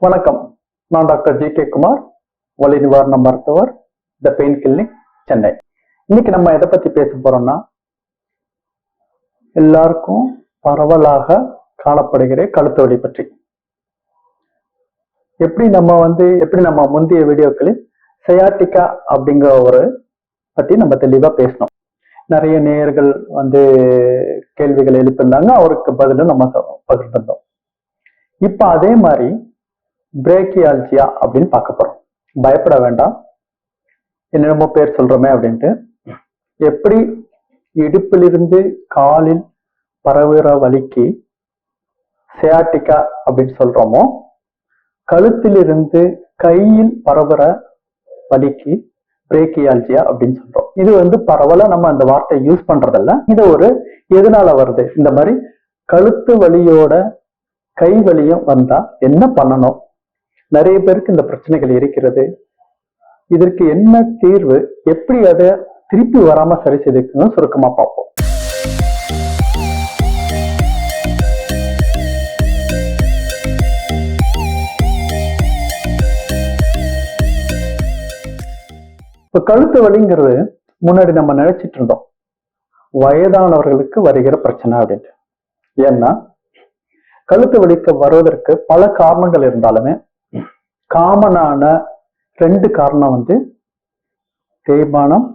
வணக்கம். நான் doctor G K. Kumar, வலி நிவாரண மருத்துவர், த பெயின் கிளினிக், சென்னை. இன்னைக்கு நம்ம எதை பத்தி பேச போறோம்னா, எல்லாருக்கும் பரவலாக காணப்படுகிற கழுத்து வலி பற்றி. எப்படி நம்ம முந்தைய வீடியோக்களில் சயாட்டிகா அப்படிங்கிற ஒரு பத்தி நம்ம தெளிவா பேசணும். நிறைய நேயர்கள் கேள்விகள் எழுப்பியிருந்தாங்க, அவருக்கு பதிலும் நம்ம பகிர்ந்திருந்தோம். இப்ப அதே மாதிரி பிரேக்கியால்ஜியா அப்படின்னு பார்க்க போறோம். பயப்பட வேண்டாம், என்னென்னமோ பேர் சொல்றோமே அப்படின்ட்டு. எப்படி இடுப்பிலிருந்து காலில் பரவுகிற வலிக்கு சயாட்டிகா அப்படின்னு சொல்றோமோ, கழுத்திலிருந்து கையில் பரவுற வலிக்கு பிரேக்கியால்ஜியா அப்படின்னு சொல்றோம். இது பரவலா நம்ம அந்த வார்த்தையை யூஸ் பண்றதில்ல. இது எதனால வருது, இந்த மாதிரி கழுத்து வலியோட கை வலியும் வந்தா என்ன பண்ணணும், நிறைய பேருக்கு இந்த பிரச்சனைகள் இருக்கிறது, இதற்கு என்ன தீர்வு, எப்படி அதை திருப்பி வராம சரி செய்துக்கணும் சுருக்கமா பார்ப்போம். இப்ப கழுத்து வலிங்கிறது முன்னாடி நம்ம நினைச்சிட்டு இருந்தோம் வயதானவர்களுக்கு வருகிற பிரச்சனை அப்படின்ட்டு. ஏன்னா கழுத்து வலிக்கு வருவதற்கு பல காரணங்கள் இருந்தாலுமே காமனான ரெண்டு காரணம் தேய்மானம்,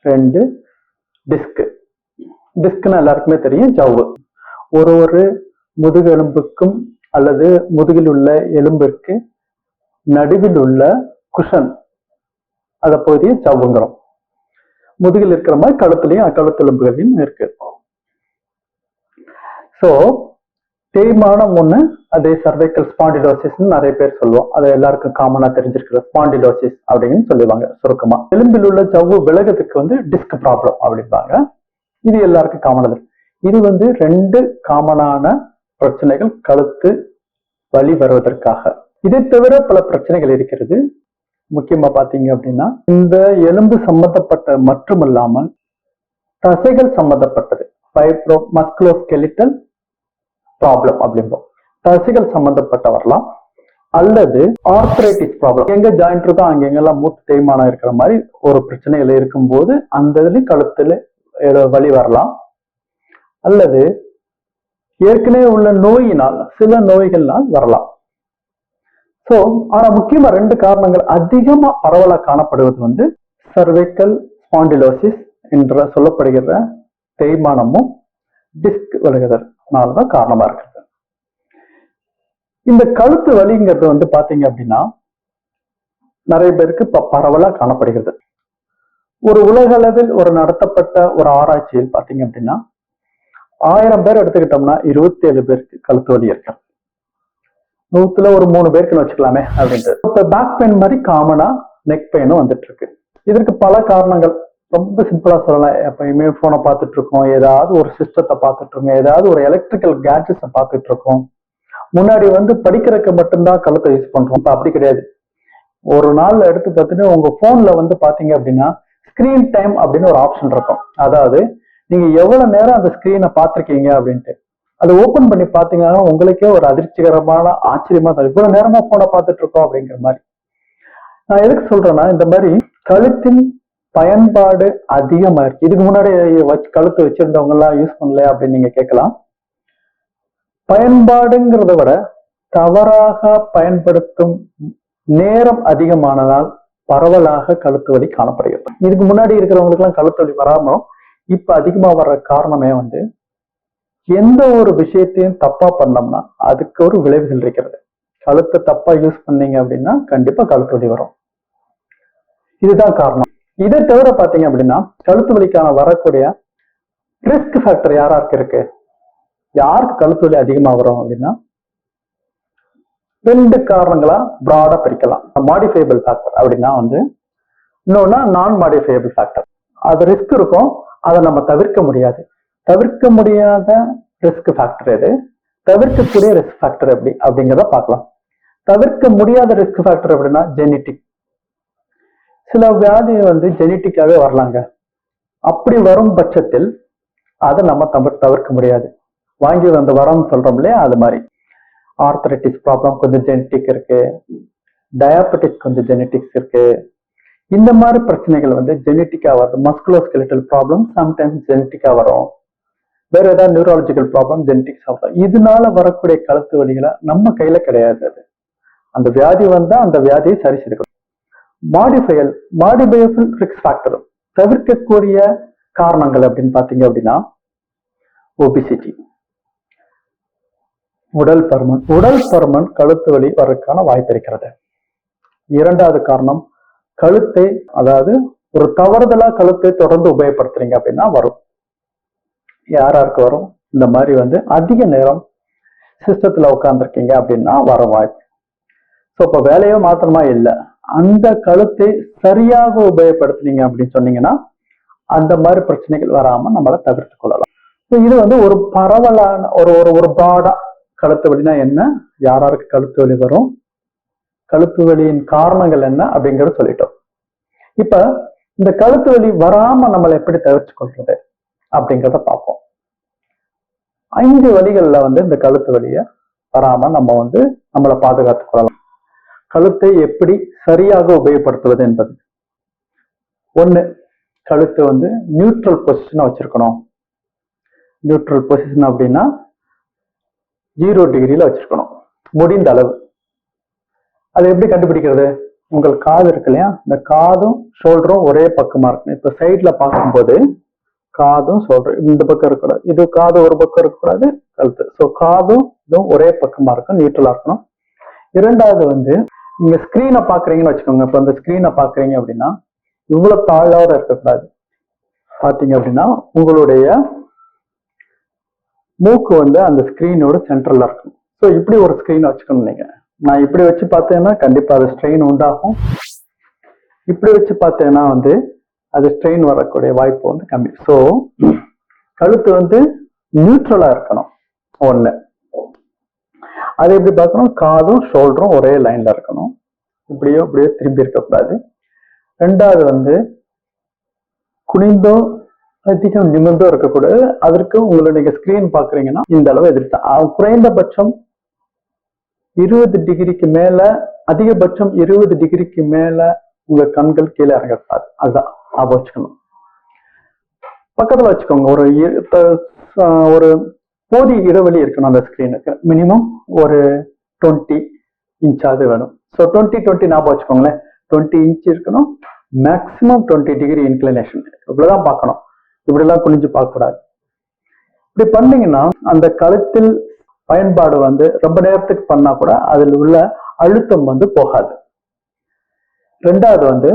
ரெண்டு டிஸ்க். டிஸ்க்னா எல்லாருக்குமே தெரியும், ஜவ்வு. ஒரு முதுகெலும்புக்கும் அல்லது முதுகில் உள்ள எலும்பிற்கு நடுவில் உள்ள குஷன், அதை பகுதியை ஜவ்வுங்கிறோம். முதுகில் இருக்கிற மாதிரி கழுத்தெலும்புகளையும் இருக்கு. ஸோ தேய்மானம் ஒண்ணு, அதே சர்வைக்கல் ஸ்பாண்டிலோசிஸ் நிறைய பேர் சொல்லுவோம். அதை எல்லாருக்கும் காமனா தெரிஞ்சிருக்கிற ஸ்பாண்டிலோசிஸ் அப்படின்னு சொல்லுவாங்க சுருக்கமா. எலும்பில் உள்ள ஜவ்வு விலகத்துக்கு டிஸ்க் ப்ராப்ளம் அப்படிம்பாங்க. இது எல்லாருக்கும் காமனது. இது ரெண்டு காமனான பிரச்சனைகள் கழுத்து வலி வருவதற்காக. இதை தவிர பல பிரச்சனைகள் இருக்கிறது. முக்கியமா பாத்தீங்க அப்படின்னா, இந்த எலும்பு சம்பந்தப்பட்ட மட்டுமில்லாமல் தசைகள் சம்பந்தப்பட்டது, ஃபைப்ரோ மஸ்குலோஸ்கெலிட்டல் ப்ராப்ளம் அப்படிம்போம். தசைகள் சம்பந்தப்பட்ட வரலாம், அல்லது ஆர்த்ரைட்டிஸ் ப்ராப்ளம். எங்க ஜாயிண்ட் இருக்கோ அங்கெங்கெல்லாம் மூட்டு தேய்மானம் இருக்கிற மாதிரி ஒரு பிரச்சனைகள் இருக்கும்போது அந்த இதுல கழுத்துல வலி வரலாம். அல்லது ஏற்கனவே உள்ள நோயினால், சில நோய்கள்னால் வரலாம். ஸோ ஆனா முக்கியமா ரெண்டு காரணங்கள் அதிகமா பரவலா காணப்படுவது சர்வைக்கல் ஸ்பாண்டிலோசிஸ் என்ற சொல்லப்படுகிற தேய்மானமும் டிஸ்க் விலகுதல்னாலதான் காரணமா இருக்கிறது. இந்த கழுத்து வலிங்கிறது பாத்தீங்க அப்படின்னா நிறைய பேருக்கு இப்ப பரவலா காணப்படுகிறது. ஒரு உலக அளவில் நடத்தப்பட்ட ஒரு ஆராய்ச்சியில் பாத்தீங்க அப்படின்னா 1000 பேர் எடுத்துக்கிட்டோம்னா 27 பேருக்கு கழுத்து வலி இருக்கு. 100ல ஒரு 3 பேருக்குன்னு வச்சுக்கலாமே அப்படின்ட்டு. இப்ப பேக் பெயின் மாதிரி காமனா நெக் பெயினும் வந்துட்டு இருக்கு. இதற்கு பல காரணங்கள். ரொம்ப சிம்பிளா சொல்லலாம். எப்பயுமே போனை பார்த்துட்டு இருக்கோம், ஏதாவது ஒரு சிஸ்டத்தை பார்த்துட்டு இருக்கோம், ஏதாவது ஒரு எலக்ட்ரிக்கல் கேட்ஜெட்ஸை பார்த்துட்டு இருக்கோம். முன்னாடி படிக்கிறதுக்கு மட்டும்தான் கழுத்தை யூஸ் பண்றோம். இப்ப அப்படி கிடையாது. ஒரு நாள் எடுத்து பார்த்துட்டு உங்க போன்ல பாத்தீங்க அப்படின்னா ஸ்கிரீன் டைம் அப்படின்னு ஒரு ஆப்ஷன் இருக்கும். அதாவது நீங்க எவ்வளவு நேரம் அந்த ஸ்கிரீனை பார்த்திருக்கீங்க அப்படின்ட்டு அதை ஓபன் பண்ணி பாத்தீங்கன்னா உங்களுக்கே ஒரு அதிர்ச்சிகரமான ஆச்சரியமா தான், இவ்வளவு நேரமா போனை பார்த்துட்டு இருக்கோம் அப்படிங்கிற மாதிரி. நான் எதுக்கு சொல்றேன்னா, இந்த மாதிரி கழுத்தின் பயன்பாடு அதிகமா இருக்கு. இதுக்கு முன்னாடி கழுத்து வச்சிருந்தவங்க எல்லாம் யூஸ் பண்ணல அப்படின்னு நீங்க கேட்கலாம். பயன்பாடுங்கிறத விட தவறாக பயன்படுத்தும் நேரம் அதிகமானதால் பரவலாக கழுத்து வலி காணப்படுகிறது. இதுக்கு முன்னாடி இருக்கிறவங்களுக்கு எல்லாம் கழுத்து வலி வராம இப்ப அதிகமா வர்ற காரணமே எந்த ஒரு விஷயத்தையும் தப்பா பண்ணோம்னா அதுக்கு ஒரு விளைவுகள் இருக்கிறது. கழுத்தை தப்பா யூஸ் பண்ணீங்க அப்படின்னா கண்டிப்பா கழுத்து வலி வரும். இதுதான் காரணம். இதை தவிர பாத்தீங்க அப்படின்னா கழுத்து வலிக்கான வரக்கூடிய ரிஸ்க் ஃபேக்டர் யாராருக்கு இருக்கு, யாருக்கு கழுத்து வலி அதிகமா வரும் அப்படின்னா ரெண்டு காரணங்களா பிராடா பிரிக்கலாம். மாடிஃபைபிள் ஃபேக்டர் அப்படின்னா இன்னொன்னா நான் மாடிஃபைபிள் ஃபேக்டர். அது ரிஸ்க் இருக்கும், அதை நம்ம தவிர்க்க முடியாது. தவிர்க்க முடியாத ரிஸ்க் ஃபேக்டர் எது, தவிர்க்கக்கூடிய ரிஸ்க் ஃபேக்டர் எப்படி அப்படிங்கிறத பார்க்கலாம். தவிர்க்க முடியாத ரிஸ்க் ஃபேக்டர் அப்படின்னா ஜெனட்டிக். சில வியாதி ஜெனட்டிக்காவே வரலாங்க. அப்படி வரும் பட்சத்தில் அதை நம்ம தவிர்க்க முடியாது. வாங்கி வரம் சொல்றோம் இல்லையா, அது மாதிரி. ஆர்த்தரைட்டிஸ் ப்ராப்ளம் கொஞ்சம் ஜெனட்டிக் இருக்கு, டயாபெட்டிஸ் கொஞ்சம் ஜெனட்டிக்ஸ் இருக்கு. இந்த மாதிரி பிரச்சனைகள் வந்து ஜெனட்டிக்கா வருது. மஸ்குலோஸ்கெலிட்டல் ப்ராப்ளம் சம்டைம்ஸ் ஜெனட்டிக்கா வரும். வேற ஏதாவது நியூரலாஜிக்கல் ப்ராப்ளம் ஜெனட்டிக்ஸ் ஆகும். இதனால வரக்கூடிய கழுத்து வலிகளை நம்ம கையில கிடையாது. அது அந்த வியாதி வந்தா அந்த வியாதியை சரி செய்யணும். மாடிஃபையபிள் ரிஸ்க் ஃபேக்டர் தவிர்க்கக்கூடிய காரணங்கள் அப்படின்னு பாத்தீங்க அப்படின்னா ஒபிசிட்டி, உடல் பருமன் கழுத்து வலி வர்றதுக்கான வாய்ப்பு இருக்கிறது. இரண்டாவது காரணம் கழுத்தை, அதாவது ஒரு தவறுதலா கழுத்தை தொடர்ந்து உபயோகப்படுத்துறீங்க அப்படின்னா வரும். யாராருக்கு வரும்? இந்த மாதிரி வந்து அதிக நேரம் சிஸ்டத்துல உட்கார்ந்துருக்கீங்க அப்படின்னா வர வாய்ப்பு. ஸோ இப்போ வேலையோ மாத்திரமா இல்லை, அந்த கழுத்தை சரியாக உபயோகப்படுத்துனீங்க அப்படின்னு சொன்னீங்கன்னா அந்த மாதிரி பிரச்சனைகள் வராம நம்மளை தவிர்த்து கொள்ளலாம். இது வந்து ஒரு பரவலான ஒரு ப்ராடா கழுத்து வலினா என்ன, யாராருக்கு கழுத்து வலி வரும், கழுத்து வலியின் காரணங்கள் என்ன அப்படிங்கறத சொல்லிட்டோம். இப்ப இந்த கழுத்து வலி வராம நம்மளை எப்படி தவிர்த்து கொள்றது அப்படிங்கிறத பார்ப்போம். 5 வழிகள்ல வந்து இந்த கழுத்து வலியை வராம நம்ம வந்து நம்மளை பாதுகாத்துக் கொள்ளலாம். கழுத்தை எப்படி சரியாக உபயோகப்படுத்துவது என்பது. 1, கழுத்து வந்து நியூட்ரல் பொசிஷனா வச்சிருக்கணும். நியூட்ரல் பொசிஷன் அப்படின்னா 0 டிகிரியில வச்சிருக்கணும் முடிந்த அளவு. அது எப்படி கண்டுபிடிக்கிறது? உங்கள் காது இருக்கு இல்லையா, இந்த காதும் ஷோல்டரும் ஒரே பக்கமா இருக்கணும். இப்ப சைட்ல பார்க்கும்போது காதும் ஷோல்டர் இந்த பக்கம் இருக்கக்கூடாது, இது காது ஒரு பக்கம் இருக்கக்கூடாது, கழுத்து. ஸோ காதும் இதுவும் ஒரே பக்கமா இருக்கும், நியூட்ரலா இருக்கணும். இரண்டாவது வந்து நீங்க ஸ்கிரீனை பாக்குறீங்கன்னு வச்சுக்கோங்க. இப்ப இந்த ஸ்கிரீனை பாக்குறீங்க அப்படின்னா இவ்வளவு தாழோட இருக்கக்கூடாது. பாத்தீங்க அப்படின்னா உங்களுடைய மூக்கு வந்து அந்த ஸ்கிரீனோட சென்ட்ரல்ல இருக்கும். ஸோ இப்படி ஒரு ஸ்கிரீனை வச்சுக்கணும். நீங்க நான் இப்படி வச்சு பார்த்தேன்னா கண்டிப்பா அது ஸ்ட்ரெயின் உண்டாகும். இப்படி வச்சு பார்த்தேன்னா வந்து அது ஸ்ட்ரெயின் வரக்கூடிய வாய்ப்பு வந்து கம்மி. ஸோ கழுத்து வந்து நியூட்ரலா இருக்கணும். 1, அது எப்படி பார்க்கணும்? காதும் ஷோல்டரும் ஒரே லைன்ல இருக்கணும், இப்படியோ திரும்பி இருக்கக்கூடாது. 2வது வந்து குனிந்தோ அதிகம் நிமிர்ந்தோ இருக்கக்கூடாது. அதற்கு உங்களை நீங்க ஸ்கிரீன் பாக்குறீங்கன்னா இந்த அளவு எதிர்த்தா குறைந்தபட்சம் 20 டிகிரிக்கு மேல, அதிகபட்சம் 20 டிகிரிக்கு மேல உங்க கண்கள் கீழே இறங்கக்கூடாது. அதுதான் ஞாபகம் வச்சுக்கணும். பக்கத்துல வச்சுக்கோங்க. ஒரு போதிய இடைவெளி இருக்கணும் அந்த ஸ்கிரீனுக்கு. மினிமம் ஒரு 20 இன்ச்சாவது வேணும். ஸோ 20 ஞாபகம் வச்சுக்கோங்களேன். 20 இன்ச் இருக்கணும், மேக்சிமம் 20 டிகிரி இன்க்ளினேஷன். இவ்வளவுதான் பார்க்கணும், இப்படிலாம் குனிஞ்சு பார்க்கக்கூடாது. இப்படி பண்ணீங்கன்னா அந்த கழுத்தில் பயன்பாடு வந்து ரொம்ப நேரத்துக்கு பண்ணா கூட அதில் உள்ள அழுத்தம் வந்து போகாது. 2வது வந்து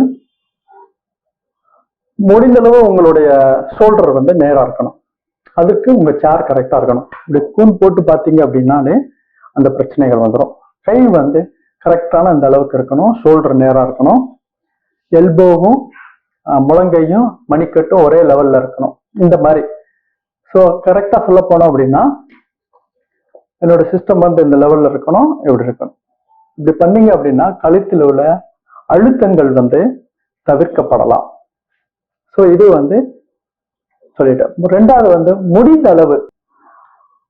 முடிந்தளவு உங்களுடைய ஷோல்டர் வந்து நேரா இருக்கணும். அதுக்கு உங்க சேர் கரெக்டா இருக்கணும். இப்படி கூன் போட்டு பார்த்தீங்க அப்படின்னாலே அந்த பிரச்சனைகள் வந்துடும். கை வந்து கரெக்டான அந்த அளவுக்கு இருக்கணும், ஷோல்டர் நேரா இருக்கணும், எல்போவும் முழங்கையும் மணிக்கட்டும் ஒரே லெவல்ல இருக்கணும். இந்த மாதிரி. ஸோ கரெக்டா சொல்ல போனோம் அப்படின்னா என்னோட சிஸ்டம் வந்து இந்த லெவல்ல இருக்கணும், இப்படி இருக்கணும். இப்படி பண்ணீங்க அப்படின்னா கழுத்தில் உள்ள அழுத்தங்கள் வந்து தவிர்க்கப்படலாம். ஸோ இது வந்து சொல்லிட்டேன். 2வது வந்து முடிந்த அளவு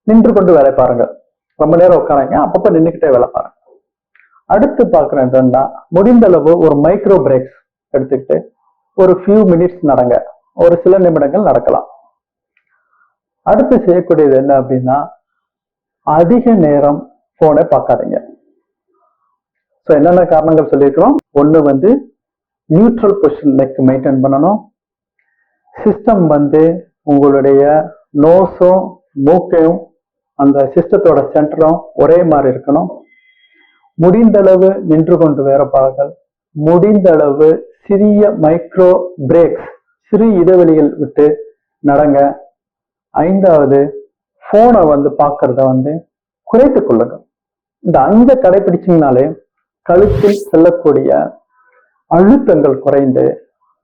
நின்று கொண்டு வேலை பாருங்க. ரொம்ப நேரம் உட்காராங்க, அப்பப்ப நின்றுக்கிட்டே வேலை பாருங்க. அடுத்து பார்க்குறேன் என்னன்னா, முடிந்த அளவு ஒரு மைக்ரோ பிரேக்ஸ் எடுத்துக்கிட்டு ஒரு ஃபியூ மினிட்ஸ் நடங்க, ஒரு சில நிமிடங்கள் நடக்கலாம். அடுத்து செய்யக்கூடியது என்ன அப்படின்னா, அதிக நேரம் போனை பார்க்காதீங்க. ஸோ என்னென்ன காரணங்கள் சொல்லியிருக்கிறோம்? 1 வந்து நியூட்ரல் பொசிஷன் நெக் மெயின்டைன் பண்ணணும். சிஸ்டம் வந்து உங்களுடைய நோஸும் மூக்கையும் அந்த சிஸ்டத்தோட சென்டரும் ஒரே மாதிரி இருக்கணும். முடிந்தளவு நின்று கொண்டு வேலை பாருங்கள். முடிந்தளவு சிறிய மைக்ரோ பிரேக்ஸ், சிறு இடைவெளிகள் விட்டு நடங்க. 5வது போனை வந்து பார்க்கறத வந்து குறைத்துக் கொள்ளுங்க. இந்த 5 கடைபிடிச்சிங்கனாலே கழுத்தில் செல்லக்கூடிய அழுத்தங்கள் குறைந்து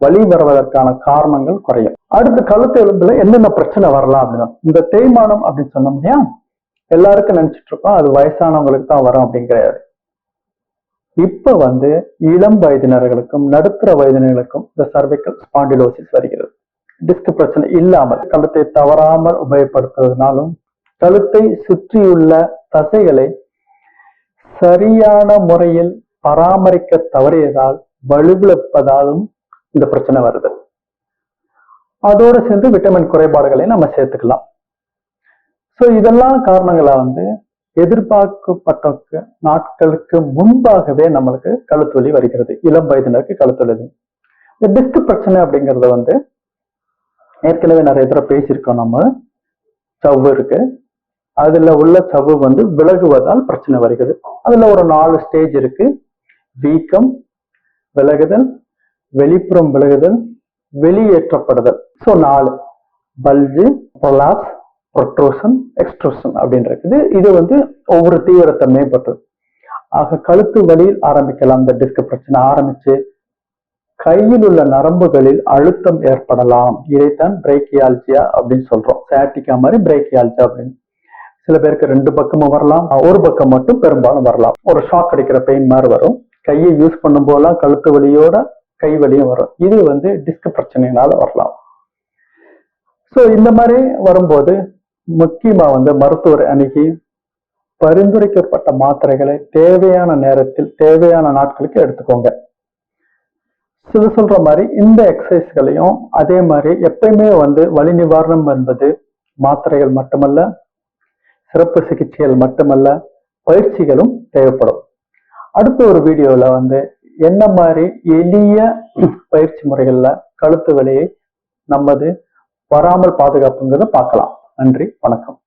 வலி வருவதற்கான காரணங்கள் குறையும். அடுத்து கழுத்து எலும்புல என்னென்ன பிரச்சனை வரலாம் அப்படின்னா, இந்த தேய்மானம் அப்படின்னு சொன்னோம் இல்லையா, எல்லாருக்கும் நினைச்சிட்டு இருக்கோம் அது வயசானவங்களுக்கு தான் வரும் அப்படிங்கிறது. இப்ப வந்து இளம் வயதினர்களுக்கும் நடுத்தர வயதினர்களுக்கும் இந்த சர்வைக்கல் ஸ்பாண்டிலோசிஸ் வருகிறது. டிஸ்க் பிரச்சனை இல்லாமல் கழுத்தை தவறாமல் உபயோகப்படுத்துவதனாலும் கழுத்தை சுற்றியுள்ள தசைகளை சரியான முறையில் பராமரிக்க தவறியதால் வலுவிழப்பதாலும் இந்த பிரச்சனை வருது. அதோடு சேர்ந்து விட்டமின் குறைபாடுகளை நம்ம சேர்த்துக்கலாம். ஸோ இதெல்லாம் காரணங்களா எதிர்பார்க்கப்பட்ட நாட்களுக்கு முன்பாகவே நம்மளுக்கு கழுத்து வலி வருகிறது. இளம் வயதினருக்கு கழுத்து வலி. இந்த டிஸ்க் பிரச்சனை அப்படிங்கறத ஏற்கனவே நிறைய தடவை பேசியிருக்கோம். நம்ம சவ்வு இருக்கு, அதுல உள்ள சவ்வு விலகுவதால் பிரச்சனை வருகிறது. அதுல ஒரு 4 ஸ்டேஜ் இருக்கு. வீக்கம், விலகுதல், வெளிப்புறம் விலகுதல், வெளியேற்றப்படுதல். So 4: bulge, prolapse, protrusion, extrusion அப்படின்னு இருக்குது. இது ஒவ்வொரு தீவிரத்தன்மையை பற்று. ஆக கழுத்து வலியில் ஆரம்பிக்கலாம். இந்த டிஸ்க் பிரச்சனை ஆரம்பிச்சு கையில் உள்ள நரம்புகளில் அழுத்தம் ஏற்படலாம். இதைத்தான் பிரேக்கியால்ஜியா அப்படின்னு சொல்றோம். சயாட்டிக்கா மாதிரி பிரேக்கியால்ஜியா அப்படின்னு. சில பேருக்கு 2 பக்கமும் வரலாம், ஒரு பக்கம் மட்டும் பெரும்பாலும் வரலாம். ஒரு ஷாக் அடிக்கிற பெயின் மாதிரி வரும். கையை யூஸ் பண்ணும் போதெல்லாம் கழுத்து வலியோட கை வலியும் வரும். இது டிஸ்க் பிரச்சனையினால வரலாம். ஸோ இந்த மாதிரி வரும்போது முக்கியமா மருத்துவரை அணுகி பரிந்துரைக்கப்பட்ட மாத்திரைகளை தேவையான நேரத்தில் தேவையான நாட்களுக்கு எடுத்துக்கோங்க. சில சொல்ற மாதிரி இந்த எக்ஸசைஸ்களையும் அதே மாதிரி எப்பயுமே வலி நிவாரணம் என்பது மாத்திரைகள் மட்டுமல்ல, சிறப்பு சிகிச்சைகள் மட்டுமல்ல, பயிற்சிகளும் தேவைப்படும். அடுத்த ஒரு வீடியோல என்ன மாதிரி எளிய பயிற்சி முறைகள்ல கழுத்து வலியை வராமல் பாதுகாப்புங்கிறத பார்க்கலாம். நன்றி, வணக்கம்.